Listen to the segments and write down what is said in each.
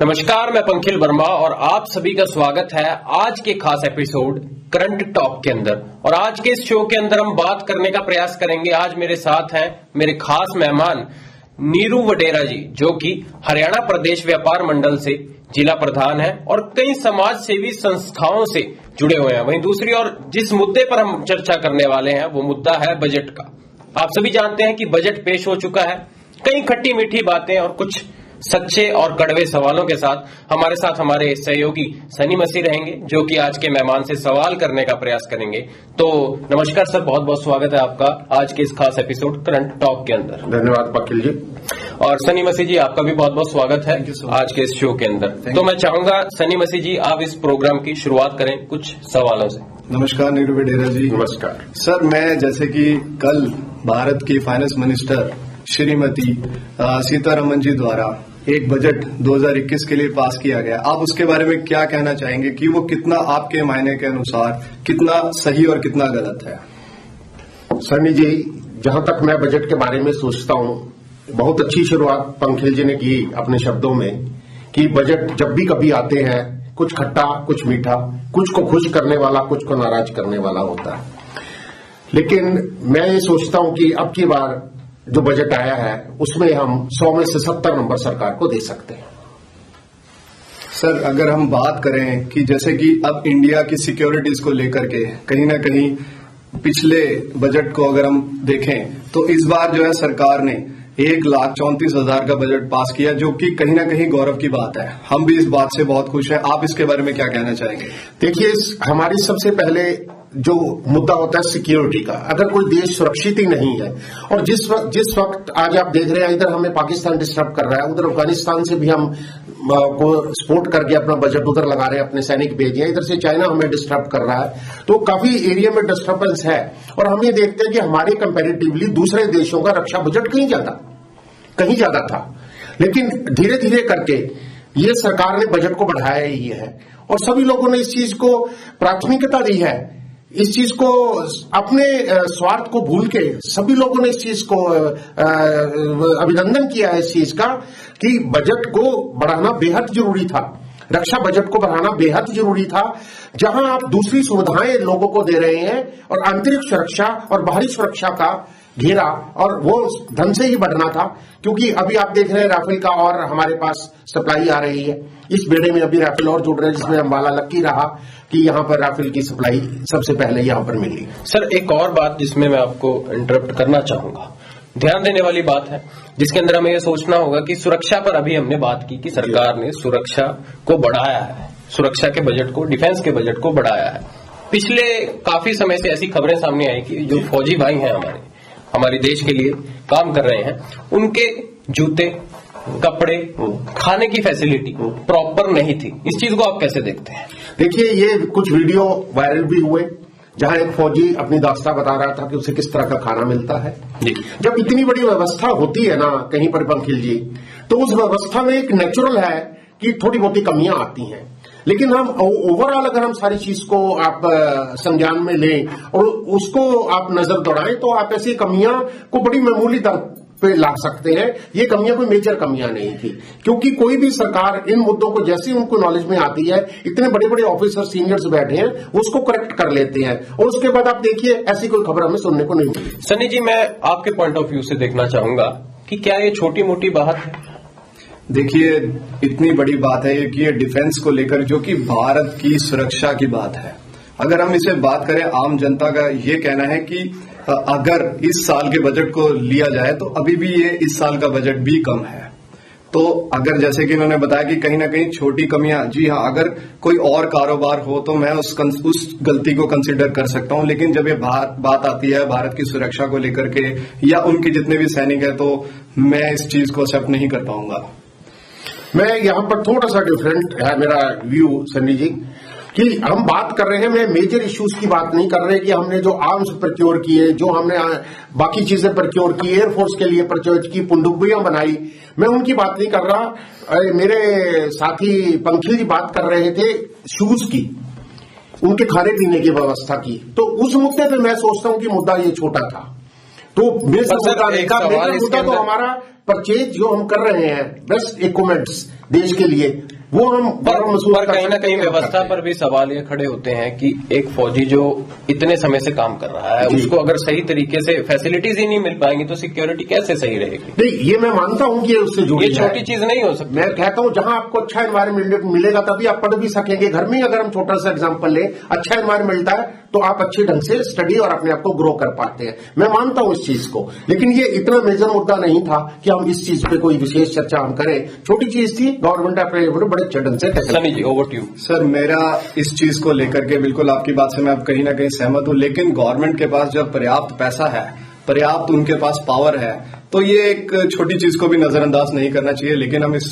नमस्कार, मैं पंखिल वर्मा और आप सभी का स्वागत है आज के खास एपिसोड करंट टॉक के अंदर। और आज के इस शो के अंदर हम बात करने का प्रयास करेंगे। आज मेरे साथ हैं मेरे खास मेहमान नीरू वडेरा जी, जो कि हरियाणा प्रदेश व्यापार मंडल से जिला प्रधान है और कई समाज सेवी संस्थाओं से जुड़े हुए हैं। वहीं दूसरी ओर जिस मुद्दे पर हम चर्चा करने वाले हैं वो मुद्दा है बजट का। आप सभी जानते हैं कि बजट पेश हो चुका है। कई खट्टी मीठी बातें और कुछ सच्चे और कड़वे सवालों के साथ हमारे सहयोगी सनी मसीह रहेंगे, जो कि आज के मेहमान से सवाल करने का प्रयास करेंगे। तो नमस्कार सर, बहुत बहुत स्वागत है आपका आज के इस खास एपिसोड करंट टॉक के अंदर। धन्यवाद पंखिल जी। और सनी मसीह जी, आपका भी बहुत बहुत स्वागत है आज के इस शो के अंदर। तो मैं चाहूंगा सनी मसीह जी, आप इस प्रोग्राम की शुरुआत करें कुछ सवालों से। नमस्कार नीरू वडेरा जी। नमस्कार सर, मैं जैसे कि कल भारत की फाइनेंस मिनिस्टर श्रीमती सीतारमन जी द्वारा एक बजट 2021 के लिए पास किया गया, आप उसके बारे में क्या कहना चाहेंगे कि वो कितना आपके मायने के अनुसार कितना सही और कितना गलत है? सनी जी, जहां तक मैं बजट के बारे में सोचता हूं, बहुत अच्छी शुरुआत पंखिल जी ने की अपने शब्दों में कि बजट जब भी कभी आते हैं कुछ खट्टा कुछ मीठा, कुछ को खुश करने वाला कुछ को नाराज करने वाला होता है। लेकिन मैं ये सोचता हूं कि अब की बार जो बजट आया है उसमें हम 100 में से 70 नंबर सरकार को दे सकते हैं। सर, अगर हम बात करें कि जैसे कि अब इंडिया की सिक्योरिटीज को लेकर के कहीं ना कहीं पिछले बजट को अगर हम देखें तो इस बार जो है सरकार ने 1,34,000 का बजट पास किया, जो कि कहीं ना कहीं गौरव की बात है। हम भी इस बात से बहुत खुश हैं। आप इसके बारे में क्या कहना चाहेंगे? देखिए, हमारी सबसे पहले जो मुद्दा होता है सिक्योरिटी का, अगर कोई देश सुरक्षित ही नहीं है और जिस वक्त आज आप देख रहे हैं इधर हमें पाकिस्तान डिस्टर्ब कर रहा है, उधर अफगानिस्तान से भी हम को सपोर्ट करके अपना बजट उधर लगा रहे हैं, अपने सैनिक भेजे हैं, इधर से चाइना हमें डिस्टर्ब कर रहा है, तो काफी एरिया में डिस्टर्बेंस है। और हम ये देखते हैं कि हमारे कंपैरेटिवली दूसरे देशों का रक्षा बजट कहीं ज्यादा था। लेकिन धीरे धीरे करके ये सरकार ने बजट को बढ़ाया ही है और सभी लोगों ने इस चीज को प्राथमिकता दी है। इस चीज को अपने स्वार्थ को भूल के सभी लोगों ने इस चीज को अभिनंदन किया है इस चीज का कि बजट को बढ़ाना बेहद जरूरी था। रक्षा बजट को बढ़ाना बेहद जरूरी था, जहां आप दूसरी सुविधाएं लोगों को दे रहे हैं और आंतरिक सुरक्षा और बाहरी सुरक्षा का घेरा और वो धन से ही बढ़ना था। क्योंकि अभी आप देख रहे हैं राफेल का और हमारे पास सप्लाई आ रही है, इस बेड़े में अभी राफेल और जुड़ रहे हैं, जिसमें अंबाला लक्की रहा कि यहां पर राफेल की सप्लाई सबसे पहले यहां पर मिली। सर, एक और बात जिसमें मैं आपको इंटरप्ट करना चाहूंगा, ध्यान देने वाली बात है, जिसके अंदर हमें यह सोचना होगा कि सुरक्षा पर अभी हमने बात की कि सरकार ने सुरक्षा को बढ़ाया है, सुरक्षा के बजट को, डिफेंस के बजट को बढ़ाया है। पिछले काफी समय से ऐसी खबरें सामने आई कि जो फौजी भाई हैं हमारे देश के लिए काम कर रहे हैं, उनके जूते, कपड़े, खाने की फैसिलिटी प्रॉपर नहीं थी। इस चीज को आप कैसे देखते हैं? देखिए, ये कुछ वीडियो वायरल भी हुए जहां एक फौजी अपनी दास्तां बता रहा था कि उसे किस तरह का खाना मिलता है। जब इतनी बड़ी व्यवस्था होती है ना कहीं पर पंखिल जी, तो उस व्यवस्था में एक नेचुरल है कि थोड़ी बहुत कमियां आती हैं। लेकिन हम ओवरऑल अगर हम सारी चीज को आप संज्ञान में लें और उसको आप नजर दौड़ाएं तो आप ऐसी कमियां को बड़ी मामूली दर पे ला सकते हैं। ये कमियां कोई मेजर कमियां नहीं थी, क्योंकि कोई भी सरकार इन मुद्दों को जैसे उनको नॉलेज में आती है, इतने बड़े बड़े ऑफिसर सीनियर्स बैठे हैं, उसको करेक्ट कर लेते हैं और उसके बाद आप देखिए ऐसी कोई खबर हमें सुनने को नहीं मिली। सनी जी, मैं आपके पॉइंट ऑफ व्यू से देखना चाहूंगा कि क्या ये छोटी मोटी बात है? देखिए, इतनी बड़ी बात है कि ये डिफेंस को लेकर, जो कि भारत की सुरक्षा की बात है। अगर हम इसे बात करें, आम जनता का ये कहना है कि अगर इस साल के बजट को लिया जाए तो अभी भी ये इस साल का बजट भी कम है। तो अगर जैसे कि इन्होंने बताया कि कहीं ना कहीं छोटी कमियां, जी हाँ, अगर कोई और कारोबार हो तो मैं उस गलती को कंसिडर कर सकता हूं, लेकिन जब ये बात आती है भारत की सुरक्षा को लेकर के या उनके जितने भी सैनिक है, तो मैं इस चीज को एक्सेप्ट नहीं कर पाऊंगा। मैं यहां पर थोड़ा सा डिफरेंट है मेरा व्यू सनी जी, कि हम बात कर रहे हैं, मैं मेजर इश्यूज की बात नहीं कर रहे कि हमने जो आर्म्स प्रक्योर किए, जो हमने बाकी चीजें प्रक्योर की, एयरफोर्स के लिए प्रक्योर की, पनडुब्बियां बनाई, मैं उनकी बात नहीं कर रहा। मेरे साथी पंखिल जी बात कर रहे थे शूज की, उनके खाने पीने की व्यवस्था की, तो उस मुद्दे पर मैं सोचता हूं कि मुद्दा ये छोटा था। तो मुद्दा तो हमारा परचेज जो हम कर रहे हैं बेस्ट इक्विपमेंट्स देश के लिए, वो हम गौरव महसूस पर कर कहीं ना सकते कहीं हैं। व्यवस्था पर भी सवाल ये खड़े होते हैं कि एक फौजी जो इतने समय से काम कर रहा है जी। उसको अगर सही तरीके से फैसिलिटीज ही नहीं मिल पाएंगी तो सिक्योरिटी कैसे सही रहेगी? नहीं, ये मैं मानता हूं कि ये उससे जुड़ी ये है। छोटी चीज नहीं हो सकती। मैं कहता हूं जहां आपको अच्छा एनवायरमेंट मिलेगा तभी आप पढ़ भी सकेंगे। घर में ही अगर हम छोटा सा एग्जांपल लें, अच्छा एनवायरमेंट मिलता है तो आप अच्छे ढंग से स्टडी और अपने आप को ग्रो कर पाते हैं। मैं मानता हूं इस चीज को, लेकिन ये इतना मेजर मुद्दा नहीं था कि हम इस चीज पे कोई विशेष चर्चा हम करें। छोटी चीज थी, गवर्नमेंट अपने बड़े अच्छे ढंग से tackle. Sunny ji, over to you. Sir, मेरा इस चीज को लेकर के बिल्कुल आपकी बात से मैं अब कहीं ना कहीं सहमत हूं, लेकिन गवर्नमेंट के पास जब पर्याप्त पैसा है, पर्याप्त उनके पास पावर है, तो ये एक छोटी चीज को भी नजरअंदाज नहीं करना चाहिए। लेकिन हम इस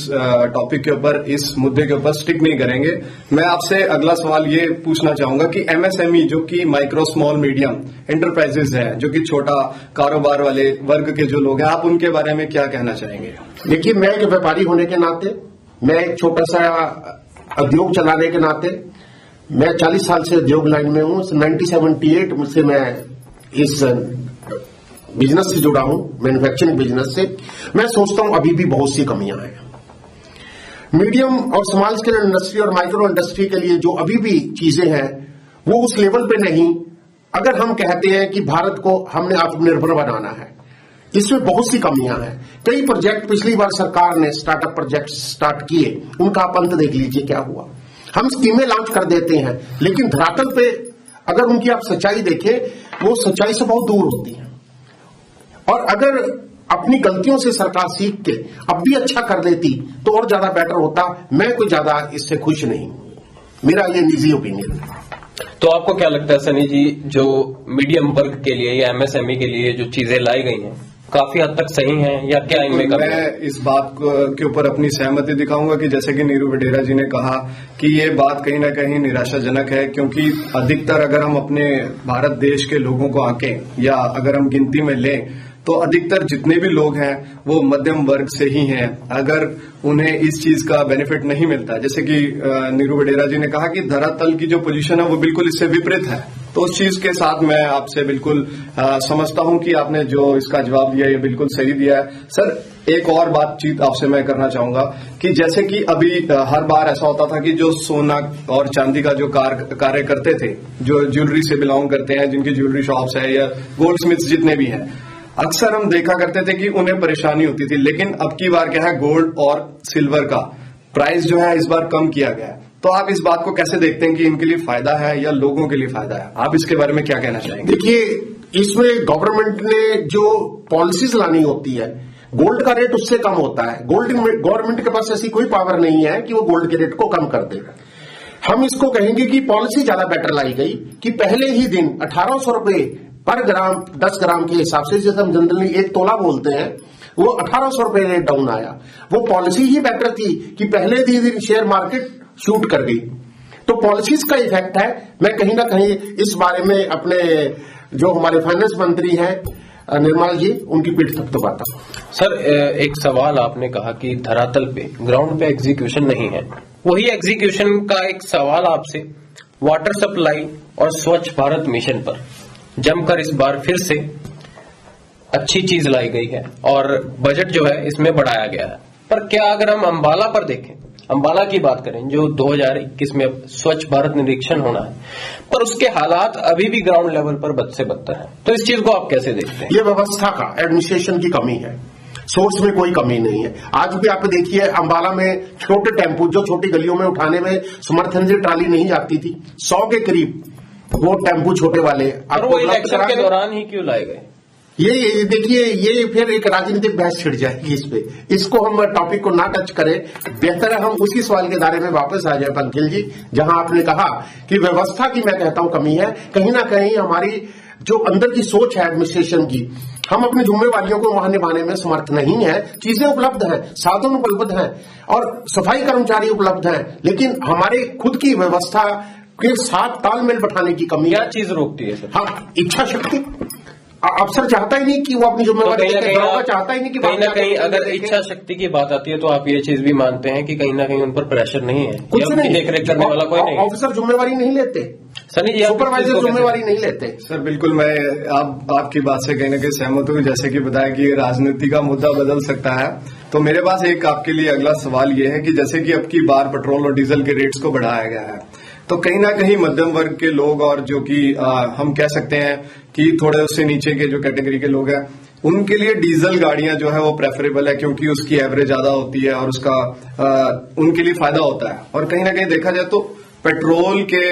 टॉपिक के ऊपर, इस मुद्दे के ऊपर स्टिक नहीं करेंगे। मैं आपसे अगला सवाल ये पूछना चाहूंगा कि एमएसएमई जो कि माइक्रो स्मॉल मीडियम एंटरप्राइजेज है, जो कि छोटा कारोबार वाले वर्ग के जो लोग हैं, आप उनके बारे में क्या कहना चाहेंगे? देखिए, मैं एक व्यापारी होने के नाते, मैं एक छोटा सा उद्योग चलाने के नाते, मैं 40 साल से उद्योग लाइन में हूं। 1978 से मैं इस बिजनेस से जुड़ा हूं, मैन्युफैक्चरिंग बिजनेस से। मैं सोचता हूं अभी भी बहुत सी कमियां हैं। मीडियम और स्मॉल स्केल इंडस्ट्री और माइक्रो इंडस्ट्री के लिए जो अभी भी चीजें हैं वो उस लेवल पे नहीं। अगर हम कहते हैं कि भारत को हमने आत्मनिर्भर बनाना है, इसमें बहुत सी कमियां हैं। कई प्रोजेक्ट पिछली बार सरकार ने स्टार्टअप प्रोजेक्ट स्टार्ट किए, उनका आप अंत देख लीजिए क्या हुआ। हम स्कीमें लॉन्च कर देते हैं, लेकिन धरातल पे अगर उनकी आप सच्चाई देखें, वो सच्चाई से बहुत दूर होती है। और अगर अपनी गलतियों से सरकार सीख के अब भी अच्छा कर देती तो और ज्यादा बेटर होता। मैं कोई ज्यादा इससे खुश नहीं, मेरा ये निजी ओपिनियन है। तो आपको क्या लगता है सनी जी, जो मीडियम वर्ग के लिए या एमएसएमई के लिए जो चीजें लाई गई हैं काफी हद तक सही हैं या क्या इनमें कमी है? मैं इस बात के ऊपर अपनी सहमति दिखाऊंगा कि जैसे कि नीरू वडेरा जी ने कहा कि ये बात कहीं ना कहीं निराशाजनक है, क्योंकि अधिकतर अगर हम अपने भारत देश के लोगों को आंकें या अगर हम गिनती में लें तो अधिकतर जितने भी लोग हैं वो मध्यम वर्ग से ही हैं। अगर उन्हें इस चीज का बेनिफिट नहीं मिलता, जैसे कि नीरू वडेरा जी ने कहा कि धरातल की जो पोजीशन है वो बिल्कुल इससे विपरीत है, तो उस चीज के साथ मैं आपसे बिल्कुल समझता हूं कि आपने जो इसका जवाब दिया ये बिल्कुल सही दिया है। सर, एक और बातचीत आपसे मैं करना चाहूंगा कि जैसे कि अभी हर बार ऐसा होता था कि जो सोना और चांदी का जो कार्य करते थे, जो ज्वेलरी से बिलोंग करते हैं, जिनकी ज्वेलरी शॉप्स है या गोल्ड स्मिथ्स जितने भी हैं, अक्सर हम देखा करते थे कि उन्हें परेशानी होती थी। लेकिन अब की बार क्या है, गोल्ड और सिल्वर का प्राइस जो है इस बार कम किया गया है। तो आप इस बात को कैसे देखते हैं कि इनके लिए फायदा है या लोगों के लिए फायदा है? आप इसके बारे में क्या कहना चाहेंगे? देखिए, इसमें गवर्नमेंट ने जो पॉलिसीज लानी होती है, गोल्ड का रेट उससे कम होता है। गवर्नमेंट के पास ऐसी कोई पावर नहीं है कि वो गोल्ड के रेट को कम कर दे। हम इसको कहेंगे कि पॉलिसी ज्यादा बेटर लाई गई कि पहले ही दिन 1800 रुपए पर ग्राम 10 ग्राम के हिसाब से, जैसे हम जनरली 1 तोला बोलते हैं, वो 1800 रुपए रेट डाउन आया। वो पॉलिसी ही बेटर थी कि पहले ही दिन शेयर मार्केट शूट कर गई। तो पॉलिसीज का इफेक्ट है। मैं कहीं ना कहीं इस बारे में अपने जो हमारे फाइनेंस मंत्री हैं निर्मला जी, उनकी पीठ थपथपाता हूं। सर, एक सवाल आपने कहा कि धरातल पे, ग्राउंड पे एग्जीक्यूशन नहीं है। वही एग्जीक्यूशन का एक सवाल आपसे वाटर सप्लाई और स्वच्छ भारत मिशन पर जमकर इस बार फिर से अच्छी चीज लाई गई है और बजट जो है इसमें बढ़ाया गया है। पर क्या अगर हम अंबाला पर देखें, अंबाला की बात करें जो 2021 में स्वच्छ भारत निरीक्षण होना है, पर उसके हालात अभी भी ग्राउंड लेवल पर बद से बदतर है। तो इस चीज को आप कैसे देखते हैं? ये व्यवस्था का, एडमिनिस्ट्रेशन की कमी है, सोर्स में कोई कमी नहीं है। आज भी आप देखिए, अंबाला में छोटे टेम्पू जो छोटी गलियों में उठाने में समर्थन से ट्राली नहीं जाती थी, 100 के करीब वो टेम्पू छोटे वाले। और वो इलेक्शन के दौरान ही क्यों लाए गए? ये देखिए, ये फिर एक राजनीतिक बहस छिड़ जाएगी इस पे। इसको हम टॉपिक को ना टच करें, बेहतर है हम उसी सवाल के दायरे में वापस आ जाए पंखिल जी, जहां आपने कहा कि व्यवस्था की मैं कहता हूं कमी है। कहीं ना कहीं हमारी जो अंदर की सोच है एडमिनिस्ट्रेशन की, हम अपनी जिम्मेवारियों को वहां निभाने में समर्थ नहीं है। चीजें उपलब्ध हैं, साधन उपलब्ध हैं और सफाई कर्मचारी उपलब्ध हैं, लेकिन हमारे खुद की व्यवस्था के साथ तालमेल बैठाने की कमी। क्या चीज रोकती है सर? हाँ, इच्छा शक्ति। अफसर चाहता ही नहीं कि वो अपनी जिम्मेवारी चाहता ही नहीं कि कहीं ना कहीं अगर इच्छा शक्ति की बात आती है तो आप ये चीज भी मानते हैं कि कहीं ना कहीं उन पर प्रेशर नहीं है, कुछ नहीं, देखरेख करने वाला कोई नहीं, ऑफिसर जिम्मेवारी नहीं लेते। सनी जी, सुपरवाइजर जिम्मेवारी नहीं लेते। सर बिल्कुल, मैं आपकी बात से कहीं ना कहीं सहमत हूँ। जैसे कि बताया कि राजनीति का मुद्दा बदल सकता है, तो मेरे पास एक आपके लिए अगला सवाल ये है कि जैसे कि अब की बार पेट्रोल और डीजल के रेट्स को बढ़ाया गया है, तो कहीं ना कहीं मध्यम वर्ग के लोग और जो कि हम कह सकते हैं कि थोड़े उससे नीचे के जो कैटेगरी के लोग हैं, उनके लिए डीजल गाड़ियां जो है वो प्रेफरेबल है, क्योंकि उसकी एवरेज ज्यादा होती है और उसका उनके लिए फायदा होता है। और कहीं ना कहीं देखा जाए तो पेट्रोल के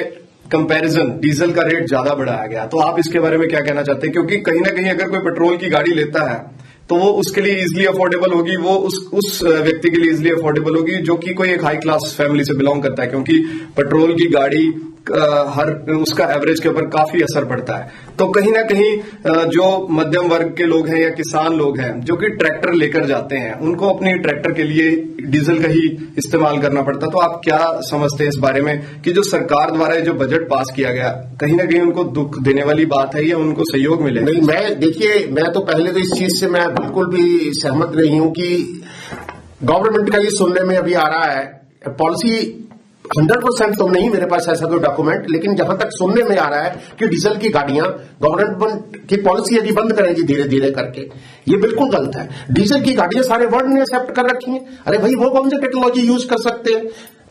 कंपैरिजन डीजल का रेट ज्यादा बढ़ाया गया। तो आप इसके बारे में क्या कहना चाहते हैं? क्योंकि कहीं ना कहीं अगर कोई पेट्रोल की गाड़ी लेता है तो वो उसके लिए इजिली अफोर्डेबल होगी, वो उस व्यक्ति के लिए इजिली अफोर्डेबल होगी जो कि कोई एक हाई क्लास फैमिली से बिलोंग करता है, क्योंकि पेट्रोल की गाड़ी हर उसका एवरेज के ऊपर काफी असर पड़ता है। तो कहीं ना कहीं जो मध्यम वर्ग के लोग हैं या किसान लोग हैं जो कि ट्रैक्टर लेकर जाते हैं, उनको अपनी ट्रैक्टर के लिए डीजल का ही इस्तेमाल करना पड़ता है। तो आप क्या समझते हैं इस बारे में कि जो सरकार द्वारा जो बजट पास किया गया, कहीं ना कहीं उनको दुख देने वाली बात है या उनको सहयोग मिले? नहीं, मैं तो पहले तो इस चीज से मैं बिल्कुल भी सहमत नहीं हूं कि गवर्नमेंट का ये सुनने में अभी आ रहा है पॉलिसी 100% तो नहीं मेरे पास ऐसा कोई डॉक्यूमेंट, लेकिन जहां तक सुनने में आ रहा है कि डीजल की गाड़ियां गवर्नमेंट की पॉलिसी यदि बंद करेगी धीरे धीरे करके, ये बिल्कुल गलत है। डीजल की गाड़ियां सारे वर्ल्ड ने एक्सेप्ट कर रखी हैं। अरे भाई, वो कौन सी टेक्नोलॉजी यूज कर सकते हैं?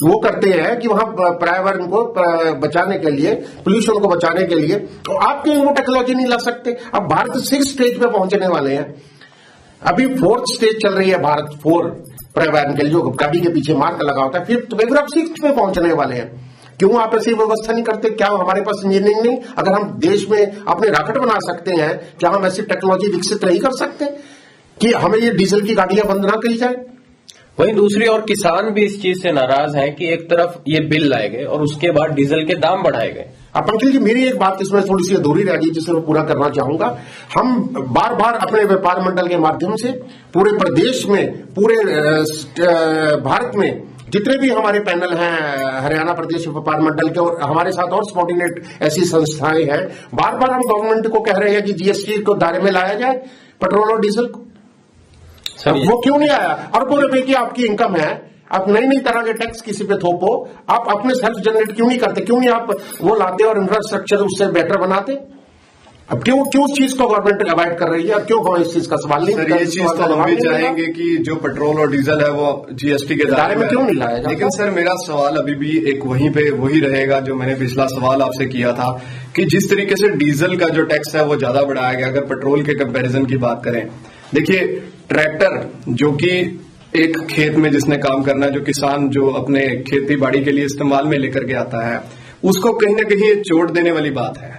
वो करते हैं कि वहां पर्यावरण को बचाने के लिए, पोल्यूशन को बचाने के लिए, तो आप क्यों वो टेक्नोलॉजी नहीं ला सकते? अब भारत 6 स्टेज पे पहुंचने वाले हैं, अभी 4th स्टेज चल रही है भारत 4 पर्यावरण के लिए, जो गाड़ी के पीछे मार्क लगा होता है। फिर तो आप 6th पे पहुंचने वाले हैं। क्यों आप ऐसी व्यवस्था नहीं करते? क्या हमारे पास इंजीनियरिंग नहीं? अगर हम देश में अपने रॉकेट बना सकते हैं, क्या हम ऐसी टेक्नोलॉजी विकसित नहीं कर सकते कि हमें ये डीजल की गाड़ियां बंद ना करी जाए? वहीं दूसरी ओर किसान भी इस चीज से नाराज हैं कि एक तरफ ये बिल लाए गए और उसके बाद डीजल के दाम बढ़ाए गए। अब पंकज जी, मेरी एक बात इसमें थोड़ी सी अधूरी रह गई जिसे मैं पूरा करना चाहूंगा। हम बार बार अपने व्यापार मंडल के माध्यम से पूरे प्रदेश में, पूरे भारत में जितने भी हमारे पैनल हैं हरियाणा प्रदेश व्यापार मंडल के, और हमारे साथ और सबऑर्डिनेट ऐसी संस्थाएं हैं, बार बार हम गवर्नमेंट को कह रहे हैं कि जीएसटी को दायरे में लाया जाए पेट्रोल और डीजल को। वो क्यों नहीं आया? अरबों रुपए की आपकी इनकम है, आप नई नई तरह के टैक्स किसी पे थोपो, आप अपने सेल्फ जनरेट क्यों नहीं करते? क्यों नहीं आप वो लाते और इंफ्रास्ट्रक्चर उससे बेटर बनाते? अब क्यों उस चीज को गवर्नमेंट अवॉइड कर रही है? और क्यों हम इस चीज का सवाल नहीं? सर, ये चीज तो हम भी चाहेंगे कि जो पेट्रोल और डीजल है वो जीएसटी के दायरे में क्यों नहीं लाया जाता? लेकिन सर, मेरा सवाल अभी भी एक वही रहेगा जो मैंने पिछला सवाल आपसे किया था कि जिस तरीके से डीजल का जो टैक्स है वो ज्यादा बढ़ाया गया, अगर पेट्रोल के कंपेरिजन की बात करें, देखिए ट्रैक्टर जो कि एक खेत में जिसने काम करना है, जो किसान जो अपने खेती बाड़ी के लिए इस्तेमाल में लेकर के आता है, उसको कहीं ना कहीं चोट देने वाली बात है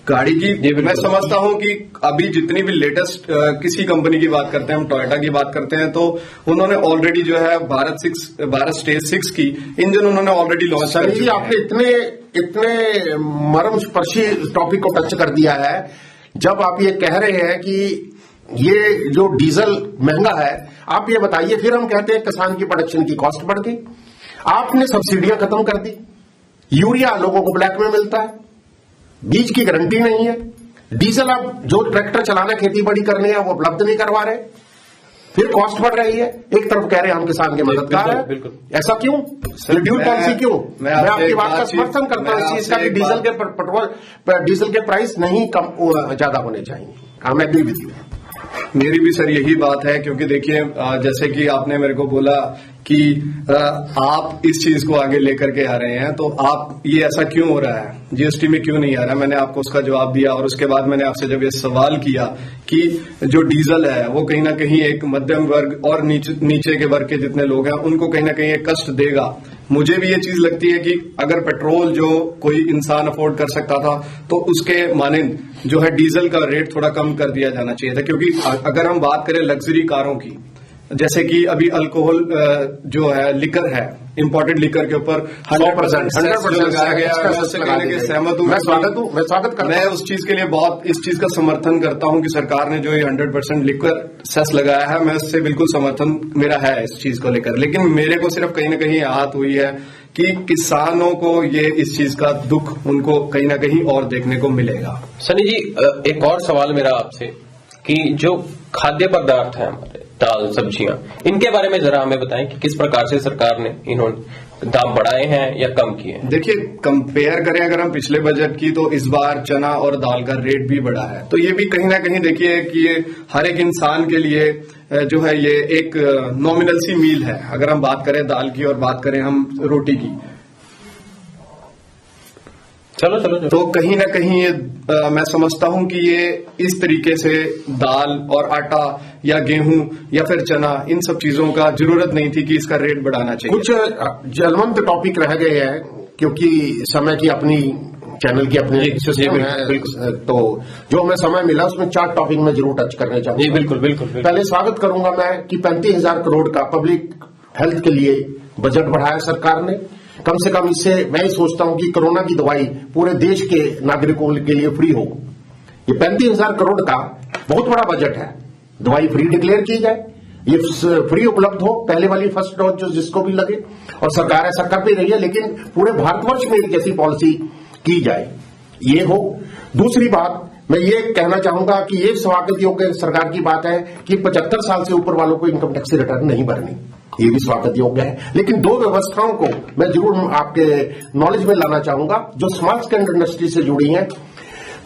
गाड़ी की। मैं समझता हूं कि अभी जितनी भी लेटेस्ट किसी कंपनी की बात करते हैं, हम टोयोटा की बात करते हैं, तो उन्होंने ऑलरेडी जो है भारत स्टेज 6 की इंजन उन्होंने ऑलरेडी लॉन्च कर दिया। आपने इतने मर्मस्पर्शी टॉपिक को टच कर दिया है, जब आप ये कह रहे हैं कि ये जो डीजल महंगा है, आप ये बताइए, फिर हम कहते हैं किसान की प्रोडक्शन की कॉस्ट बढ़ गई, आपने सब्सिडियां खत्म कर दी, यूरिया लोगों को ब्लैक में मिलता है, बीज की गारंटी नहीं है, डीजल आप जो ट्रैक्टर चलाना खेती बाड़ी करने है वो उपलब्ध नहीं करवा रहे, फिर कॉस्ट बढ़ रही है। एक तरफ कह रहे हैं हम किसान के मददगार है, ऐसा क्यों? ड्यूल पॉलिसी क्यों? मैं आपकी बात का समर्थन करता हूं इस चीज का कि डीजल के प्राइस नहीं कम ज्यादा होने चाहिए। I agree with you. मेरी भी सर यही बात है, क्योंकि देखिए जैसे कि आपने मेरे को बोला कि आप इस चीज को आगे लेकर के आ रहे हैं, तो आप ये ऐसा क्यों हो रहा है, जीएसटी में क्यों नहीं आ रहा? मैंने आपको उसका जवाब दिया, और उसके बाद मैंने आपसे जब ये सवाल किया कि जो डीजल है वो कहीं ना कहीं एक मध्यम वर्ग और नीचे के वर्ग के जितने लोग हैं उनको कहीं ना कहीं एक कष्ट देगा। मुझे भी ये चीज लगती है कि अगर पेट्रोल जो कोई इंसान अफोर्ड कर सकता था, तो उसके मानिंद जो है डीजल का रेट थोड़ा कम कर दिया जाना चाहिए था। क्योंकि अगर हम बात करें लग्जरी कारों की, जैसे कि अभी अल्कोहल जो है, लिकर है, इंपोर्टेड लिकर के ऊपर 100% लगाया गया है, मैं उससे कहने के सहमत हूं। मैं स्वागत करता हूं। मैं उस चीज के लिए बहुत इस चीज का समर्थन करता हूं कि सरकार ने जो ये 100% लिकर सेस लगाया है, मैं उससे बिल्कुल समर्थन मेरा है इस चीज को लेकर। लेकिन मेरे को सिर्फ कहीं ना कहीं आहत हुई है कि किसानों को ये इस चीज का दुख उनको कहीं ना कहीं और देखने को मिलेगा। सनी जी, एक और सवाल मेरा आपसे कि जो खाद्य पदार्थ है हमारे, दाल, सब्जियां, इनके बारे में जरा हमें बताएं कि किस प्रकार से सरकार ने दाम बढ़ाए हैं या कम किए हैं? देखिए, कंपेयर करें अगर हम पिछले बजट की, तो इस बार चना और दाल का रेट भी बढ़ा है। तो ये भी कहीं ना कहीं देखिए कि ये हर एक इंसान के लिए जो है ये एक नॉमिनल सी मील है, अगर हम बात करें दाल की और बात करें हम रोटी की। चलो। तो कहीं ना कहीं ये मैं समझता हूं कि ये इस तरीके से दाल और आटा या गेहूं या फिर चना, इन सब चीजों का जरूरत नहीं थी कि इसका रेट बढ़ाना चाहिए। कुछ जलवंत टॉपिक रह गए हैं क्योंकि समय की अपनी चैनल की अपनी सिस्टम है, तो जो हमें समय मिला उसमें 4 टॉपिक में जरूर टच करने चाहिए। बिल्कुल। पहले स्वागत करूंगा मैं कि 35,000 करोड़ का पब्लिक हेल्थ के लिए बजट बढ़ाया सरकार ने। कम से कम इससे मैं ही सोचता हूं कि कोरोना की दवाई पूरे देश के नागरिकों के लिए फ्री हो। ये 35,000 करोड़ का बहुत बड़ा बजट है। दवाई फ्री डिक्लेयर की जाए, ये फ्री उपलब्ध हो, पहले वाली फर्स्ट डोज जो जिसको भी लगे, और सरकार ऐसा कर भी रही है, लेकिन पूरे भारतवर्ष में एक ऐसी पॉलिसी की जाए, ये हो। दूसरी बात मैं ये कहना चाहूंगा कि ये स्वागत योग्य सरकार की बात है कि 75 साल से ऊपर वालों को इनकम टैक्स रिटर्न नहीं भरनी, ये भी स्वागत योग्य है। लेकिन 2 व्यवस्थाओं को मैं जरूर आपके नॉलेज में लाना चाहूंगा जो स्मॉल स्केल इंडस्ट्री से जुड़ी हैं,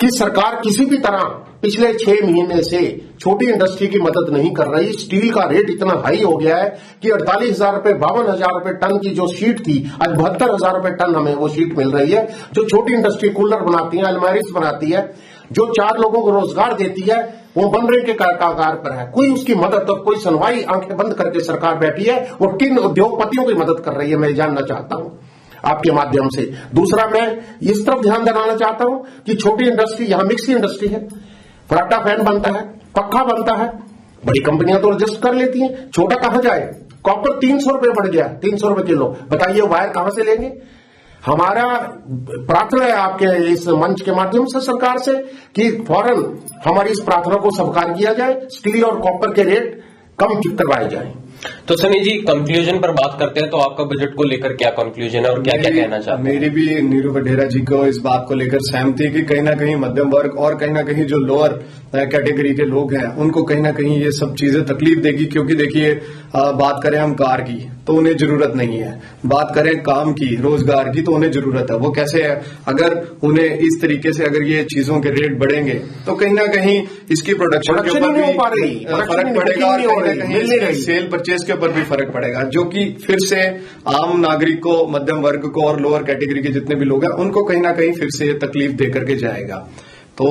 कि सरकार किसी भी तरह पिछले 6 महीने से छोटी इंडस्ट्री की मदद नहीं कर रही। स्टील का रेट इतना हाई हो गया है कि 48,000 रुपए 52,000 रुपए टन की जो शीट थी, आज 72,000 रुपए टन हमें वो शीट मिल रही है। जो छोटी इंडस्ट्री कूलर बनाती है, अलमारीज बनाती है, जो 4 लोगों को रोजगार देती है, वो बनने के कागार पर है। कोई उसकी मदद और कोई सुनवाई, आंखें बंद करके सरकार बैठी है और किन उद्योगपतियों की मदद कर रही है, मैं जानना चाहता हूं आपके माध्यम से। दूसरा, मैं इस तरफ ध्यान दिलाना चाहता हूं कि छोटी इंडस्ट्री, यहां मिक्स इंडस्ट्री है, फराटा फैन बनता है, पक्का बनता है, बड़ी कंपनियां तो रजिस्टर कर लेती हैं, छोटा कहां जाए। कॉपर 300 रुपए बढ़ गया, 300 रुपए किलो, बताइए वायर कहां से लेंगे। हमारा प्रार्थना है आपके इस मंच के माध्यम से सरकार से कि फौरन हमारी इस प्रार्थना को स्वीकार किया जाए, स्टील और कॉपर के रेट कम करवाए जाए। तो सनी जी, कंक्लूजन पर बात करते हैं, तो आपका बजट को लेकर क्या कंक्लूजन है और क्या क्या कहना चाहते हैं? मेरी भी नीरू वढेरा जी को इस बात को लेकर सहमति कि कहीं ना कहीं मध्यम वर्ग और कहीं ना कहीं जो लोअर कैटेगरी के लोग हैं उनको कहीं ना कहीं ये सब चीजें तकलीफ देगी। क्योंकि देखिए, बात करें हम कार की तो उन्हें जरूरत नहीं है, बात करें काम की, रोजगार की, तो उन्हें जरूरत है। वो कैसे है, अगर उन्हें इस तरीके से अगर ये चीजों के रेट बढ़ेंगे तो कहीं ना कहीं इसकी प्रोडक्शन के ऊपर भी फर्क पड़ेगा और कहीं ना कहीं सेल परचेज के ऊपर भी फर्क पड़ेगा, जो कि फिर से आम नागरिक को, मध्यम वर्ग को और लोअर कैटेगरी के जितने भी लोग हैं उनको कहीं ना कहीं फिर से तकलीफ दे करके जाएगा। तो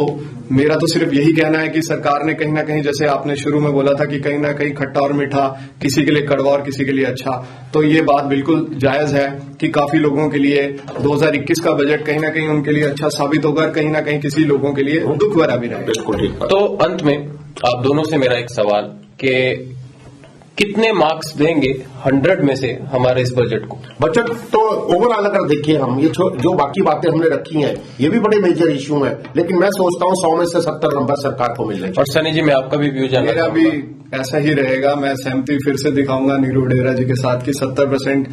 मेरा तो सिर्फ यही कहना है कि सरकार ने कहीं ना कहीं, जैसे आपने शुरू में बोला था कि कहीं ना कहीं खट्टा और मीठा, किसी के लिए कड़वा और किसी के लिए अच्छा, तो ये बात बिल्कुल जायज है कि काफी लोगों के लिए 2021 का बजट कहीं ना कहीं उनके लिए अच्छा साबित होगा, कहीं ना कहीं किसी लोगों के लिए दुख भरा भी रहेगा। बिल्कुल ठीक। तो अंत में आप दोनों से मेरा एक सवाल कि कितने मार्क्स देंगे 100 में से हमारे इस बजट को? बजट तो ओवरऑल अगर देखिए हम, ये जो बाकी बातें हमने रखी हैं ये भी बड़े मेजर इश्यू हैं, लेकिन मैं सोचता हूं 100 में से 70 नंबर सरकार को मिलने चाहिए। और सनी जी, मैं आपका भी व्यू जानना मेरा भी ऐसा ही रहेगा। मैं सहमति फिर से दिखाऊंगा नीरू वढेरा जी के साथ कि 70%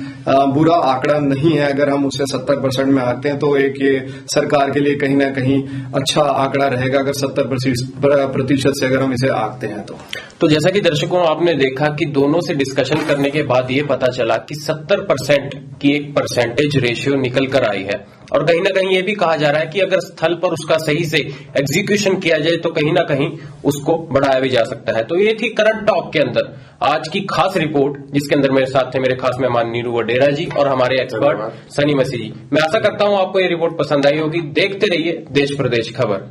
बुरा आंकड़ा नहीं है। अगर हम उसे 70% में आते हैं तो एक ये सरकार के लिए कहीं ना कहीं अच्छा आंकड़ा रहेगा, अगर 70% से अगर हम इसे आंकते हैं तो जैसा कि दर्शकों आपने देखा कि दोनों से डिस्कशन करने के बाद ये पता चला कि 70% की एक परसेंटेज रेशियो निकल कर आई है। और कहीं ना कहीं ये भी कहा जा रहा है कि अगर स्थल पर उसका सही से एग्जीक्यूशन किया जाए तो कहीं ना कहीं उसको बढ़ाया भी जा सकता है। तो ये थी करंट टॉक के अंदर आज की खास रिपोर्ट, जिसके अंदर मेरे साथ थे मेरे खास मेहमान नीरू वढेरा जी और हमारे एक्सपर्ट सनी मसीह जी। मैं आशा करता हूं आपको ये रिपोर्ट पसंद आई होगी। देखते रहिए देश प्रदेश खबर।